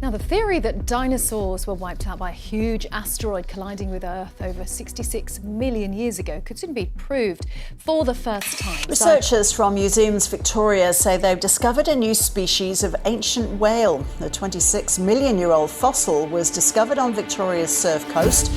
Now, the theory that dinosaurs were wiped out by a huge asteroid colliding with Earth over 66 million years ago could soon be proved for the first time. Researchers from Museums Victoria say they've discovered a new species of ancient whale. The 26-million-year-old fossil was discovered on Victoria's Surf Coast.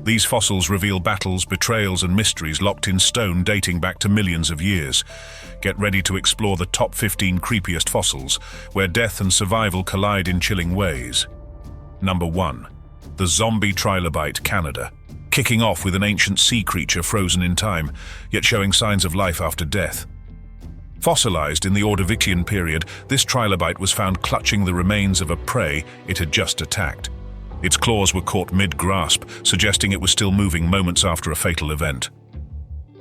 These fossils reveal battles, betrayals and mysteries locked in stone dating back to millions of years. Get ready to explore the top 15 creepiest fossils, where death and survival collide in chilling ways. Number 1. The zombie trilobite, Canada. Kicking off with an ancient sea creature frozen in time, yet showing signs of life after death. Fossilized in the Ordovician period, this trilobite was found clutching the remains of a prey it had just attacked. Its claws were caught mid-grasp, suggesting it was still moving moments after a fatal event.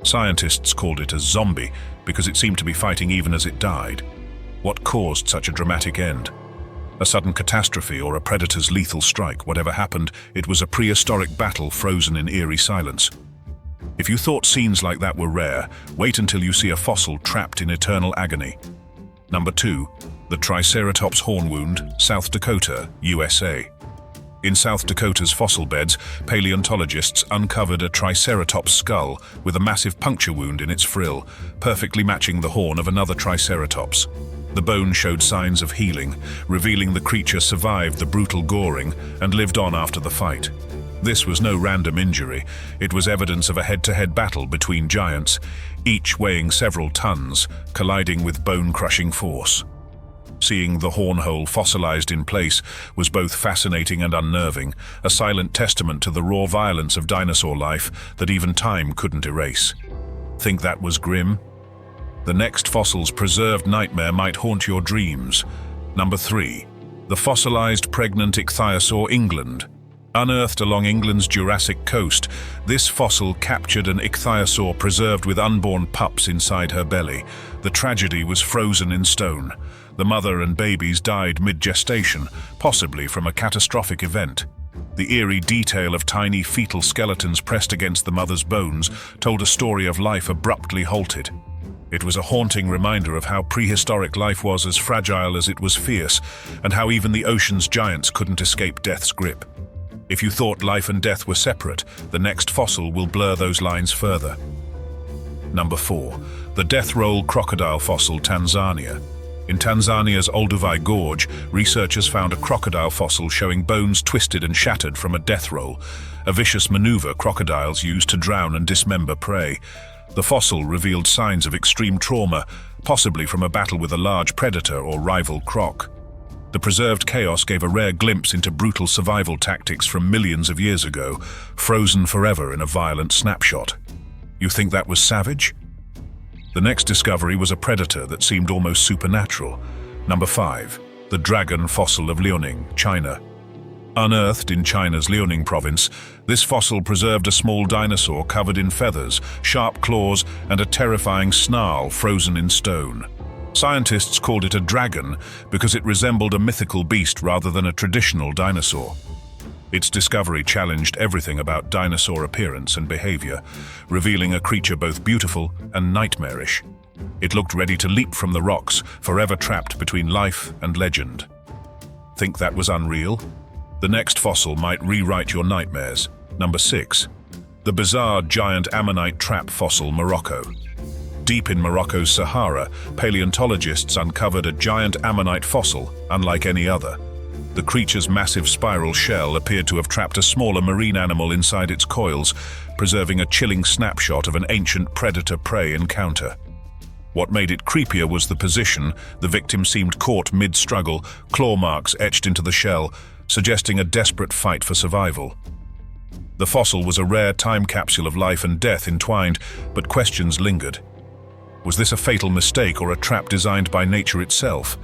Scientists called it a zombie because it seemed to be fighting even as it died. What caused such a dramatic end? A sudden catastrophe or a predator's lethal strike? Whatever happened, it was a prehistoric battle frozen in eerie silence. If you thought scenes like that were rare, wait until you see a fossil trapped in eternal agony. Number 2. The Triceratops horn wound, South Dakota, USA. In South Dakota's fossil beds, paleontologists uncovered a Triceratops skull with a massive puncture wound in its frill, perfectly matching the horn of another Triceratops. The bone showed signs of healing, revealing the creature survived the brutal goring and lived on after the fight. This was no random injury. It was evidence of a head-to-head battle between giants, each weighing several tons, colliding with bone-crushing force. Seeing the hornhole fossilized in place was both fascinating and unnerving, a silent testament to the raw violence of dinosaur life that even time couldn't erase. Think that was grim? The next fossil's preserved nightmare might haunt your dreams. Number 3. The fossilized pregnant ichthyosaur, England. Unearthed along England's Jurassic coast, this fossil captured an ichthyosaur preserved with unborn pups inside her belly. The tragedy was frozen in stone. The mother and babies died mid-gestation, possibly from a catastrophic event. The eerie detail of tiny fetal skeletons pressed against the mother's bones told a story of life abruptly halted. It was a haunting reminder of how prehistoric life was as fragile as it was fierce, and how even the ocean's giants couldn't escape death's grip. If you thought life and death were separate, the next fossil will blur those lines further. Number 4. The death roll crocodile fossil, Tanzania. In Tanzania's Olduvai Gorge, researchers found a crocodile fossil showing bones twisted and shattered from a death roll, a vicious maneuver crocodiles use to drown and dismember prey. The fossil revealed signs of extreme trauma, possibly from a battle with a large predator or rival croc. The preserved chaos gave a rare glimpse into brutal survival tactics from millions of years ago, frozen forever in a violent snapshot. You think that was savage? The next discovery was a predator that seemed almost supernatural. Number 5. The dragon fossil of Liaoning, China. Unearthed in China's Liaoning province, this fossil preserved a small dinosaur covered in feathers, sharp claws, and a terrifying snarl frozen in stone. Scientists called it a dragon because it resembled a mythical beast rather than a traditional dinosaur. Its discovery challenged everything about dinosaur appearance and behavior, revealing a creature both beautiful and nightmarish. It looked ready to leap from the rocks, forever trapped between life and legend. Think that was unreal? The next fossil might rewrite your nightmares. Number 6. The bizarre giant ammonite trap fossil, Morocco. Deep in Morocco's Sahara, paleontologists uncovered a giant ammonite fossil, unlike any other. The creature's massive spiral shell appeared to have trapped a smaller marine animal inside its coils, preserving a chilling snapshot of an ancient predator-prey encounter. What made it creepier was the position. The victim seemed caught mid-struggle, claw marks etched into the shell, suggesting a desperate fight for survival. The fossil was a rare time capsule of life and death entwined, but questions lingered. Was this a fatal mistake or a trap designed by nature itself?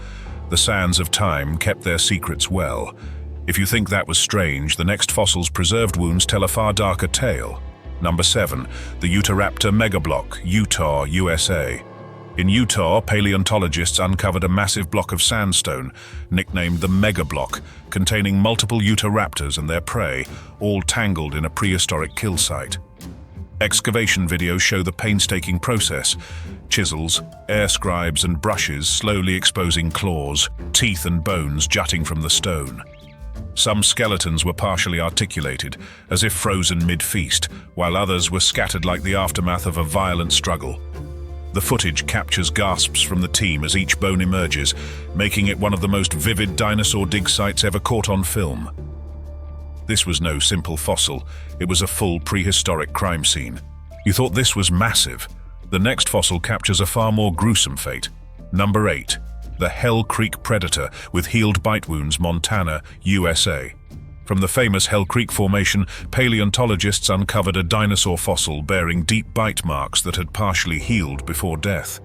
The sands of time kept their secrets well. If you think that was strange, the next fossil's preserved wounds tell a far darker tale. Number 7. The Utahraptor megablock, Utah, USA. In Utah, paleontologists uncovered a massive block of sandstone, nicknamed the megablock, containing multiple Utahraptors and their prey, all tangled in a prehistoric kill site. Excavation videos show the painstaking process: chisels, air scribes and brushes slowly exposing claws, teeth and bones jutting from the stone. Some skeletons were partially articulated, as if frozen mid-feast, while others were scattered like the aftermath of a violent struggle. The footage captures gasps from the team as each bone emerges, making it one of the most vivid dinosaur dig sites ever caught on film. This was no simple fossil, it was a full prehistoric crime scene. You thought this was massive. The next fossil captures a far more gruesome fate. Number 8. The Hell Creek Predator with healed bite wounds, Montana, USA. From the famous Hell Creek Formation, paleontologists uncovered a dinosaur fossil bearing deep bite marks that had partially healed before death.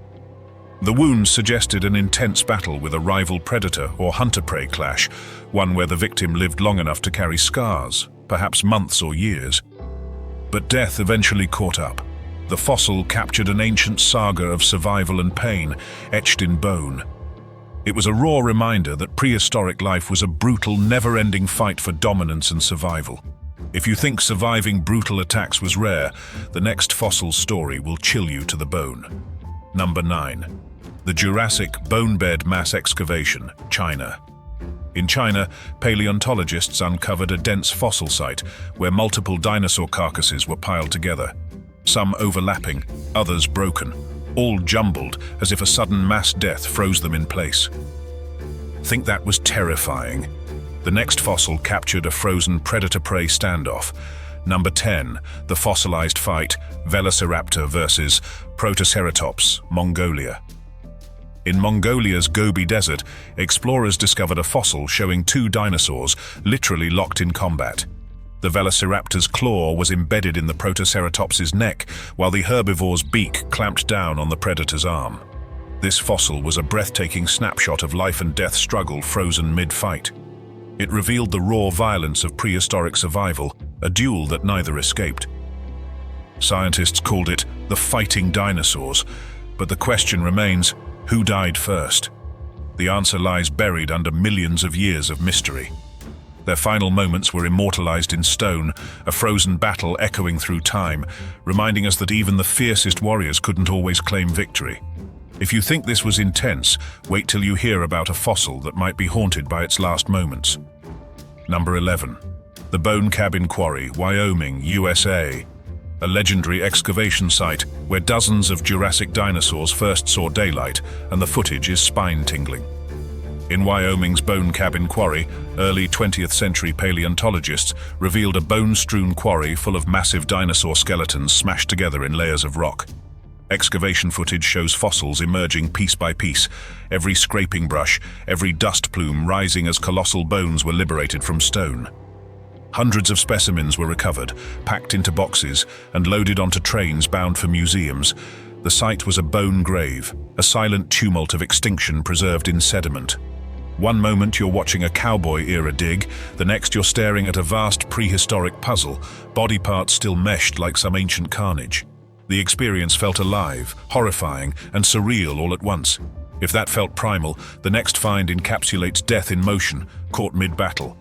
The wounds suggested an intense battle with a rival predator or hunter-prey clash, one where the victim lived long enough to carry scars, perhaps months or years. But death eventually caught up. The fossil captured an ancient saga of survival and pain, etched in bone. It was a raw reminder that prehistoric life was a brutal, never-ending fight for dominance and survival. If you think surviving brutal attacks was rare, the next fossil story will chill you to the bone. Number 9. The Jurassic Bone Bed Mass Excavation, China. In China, paleontologists uncovered a dense fossil site where multiple dinosaur carcasses were piled together. Some overlapping, others broken, all jumbled as if a sudden mass death froze them in place. Think that was terrifying. The next fossil captured a frozen predator-prey standoff. Number 10, the fossilized fight, Velociraptor versus Protoceratops, Mongolia. In Mongolia's Gobi Desert, explorers discovered a fossil showing two dinosaurs literally locked in combat. The Velociraptor's claw was embedded in the Protoceratops's neck, while the herbivore's beak clamped down on the predator's arm. This fossil was a breathtaking snapshot of life and death struggle frozen mid-fight. It revealed the raw violence of prehistoric survival, a duel that neither escaped. Scientists called it the fighting dinosaurs, but the question remains, who died first? The answer lies buried under millions of years of mystery. Their final moments were immortalized in stone, a frozen battle echoing through time, reminding us that even the fiercest warriors couldn't always claim victory. If you think this was intense, wait till you hear about a fossil that might be haunted by its last moments. Number 11. The Bone Cabin Quarry, Wyoming, USA. A legendary excavation site where dozens of Jurassic dinosaurs first saw daylight, and the footage is spine-tingling. In Wyoming's Bone Cabin Quarry, early 20th century paleontologists revealed a bone-strewn quarry full of massive dinosaur skeletons smashed together in layers of rock. Excavation footage shows fossils emerging piece by piece, every scraping brush, every dust plume rising as colossal bones were liberated from stone. Hundreds of specimens were recovered, packed into boxes, and loaded onto trains bound for museums. The site was a bone grave, a silent tumult of extinction preserved in sediment. One moment you're watching a cowboy-era dig, the next you're staring at a vast prehistoric puzzle, body parts still meshed like some ancient carnage. The experience felt alive, horrifying, and surreal all at once. If that felt primal, the next find encapsulates death in motion, caught mid-battle.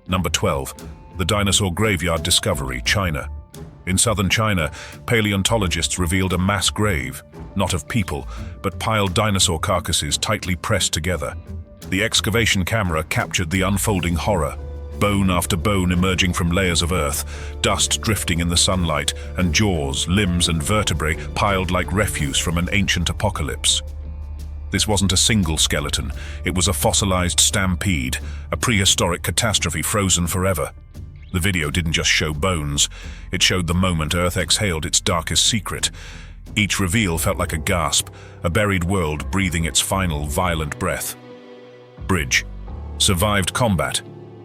Number 12. The Dinosaur Graveyard Discovery, China. In southern China, paleontologists revealed a mass grave, not of people, but piled dinosaur carcasses tightly pressed together. The excavation camera captured the unfolding horror, bone after bone emerging from layers of earth, dust drifting in the sunlight, and jaws, limbs, and vertebrae piled like refuse from an ancient apocalypse. This wasn't a single skeleton, it was a fossilized stampede, a prehistoric catastrophe frozen forever. The video didn't just show bones, it showed the moment Earth exhaled its darkest secret. Each reveal felt like a gasp, a buried world breathing its final violent breath. Bridge. Survived combat.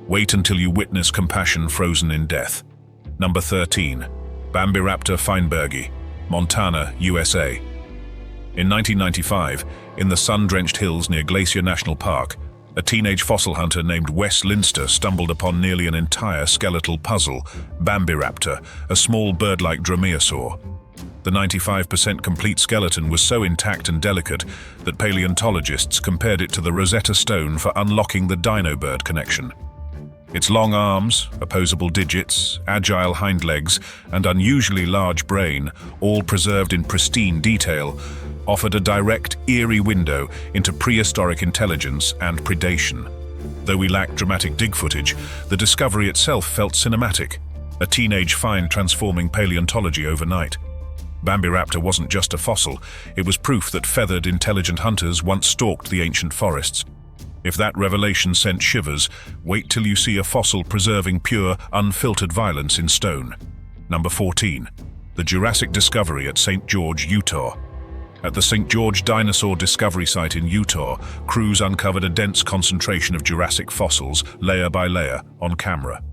Wait until you witness compassion frozen in death. Number 13. Bambiraptor feinbergi, Montana, USA. In 1995, in the sun-drenched hills near Glacier National Park, A teenage fossil hunter named Wes Linster stumbled upon nearly an entire skeletal puzzle, Bambiraptor, a small bird-like dromaeosaur. The 95% complete skeleton was so intact and delicate that paleontologists compared it to the Rosetta Stone for unlocking the dino-bird connection. Its long arms, opposable digits, agile hind legs, and unusually large brain, all preserved in pristine detail, offered a direct, eerie window into prehistoric intelligence and predation. Though we lacked dramatic dig footage, the discovery itself felt cinematic, a teenage find transforming paleontology overnight. Bambiraptor wasn't just a fossil, it was proof that feathered, intelligent hunters once stalked the ancient forests. If that revelation sent shivers, wait till you see a fossil preserving pure, unfiltered violence in stone. Number 14. The Jurassic Discovery at St. George, Utah. At the St. George Dinosaur Discovery Site in Utah, crews uncovered a dense concentration of Jurassic fossils, layer by layer, on camera.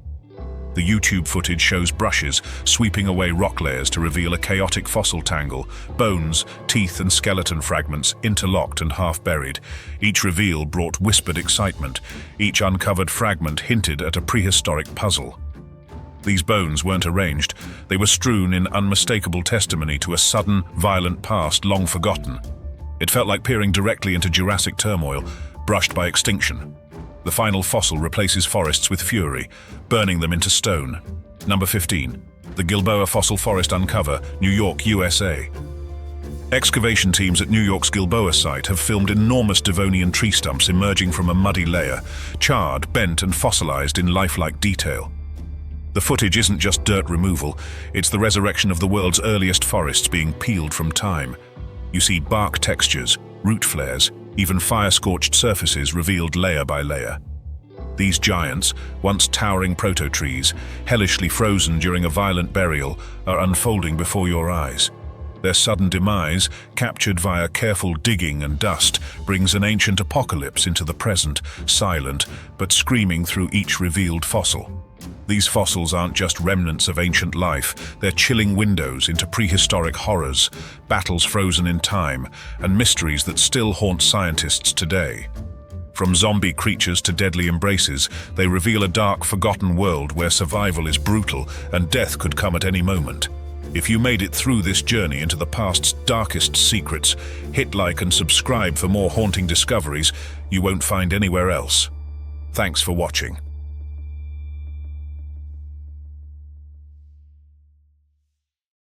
The YouTube footage shows brushes sweeping away rock layers to reveal a chaotic fossil tangle, bones, teeth and skeleton fragments interlocked and half-buried. Each reveal brought whispered excitement. Each uncovered fragment hinted at a prehistoric puzzle. These bones weren't arranged. They were strewn in unmistakable testimony to a sudden, violent past long forgotten. It felt like peering directly into Jurassic turmoil, brushed by extinction. The final fossil replaces forests with fury, burning them into stone. Number 15. The Gilboa Fossil Forest Uncover, New York, USA. Excavation teams at New York's Gilboa site have filmed enormous Devonian tree stumps emerging from a muddy layer, charred, bent and fossilized in lifelike detail. The footage isn't just dirt removal, it's the resurrection of the world's earliest forests being peeled from time. You see bark textures, root flares, even fire-scorched surfaces revealed layer by layer. These giants, once towering proto-trees, hellishly frozen during a violent burial, are unfolding before your eyes. Their sudden demise, captured via careful digging and dust, brings an ancient apocalypse into the present, silent, but screaming through each revealed fossil. These fossils aren't just remnants of ancient life, they're chilling windows into prehistoric horrors, battles frozen in time, and mysteries that still haunt scientists today. From zombie creatures to deadly embraces, they reveal a dark, forgotten world where survival is brutal and death could come at any moment. If you made it through this journey into the past's darkest secrets, hit like and subscribe for more haunting discoveries you won't find anywhere else. Thanks for watching.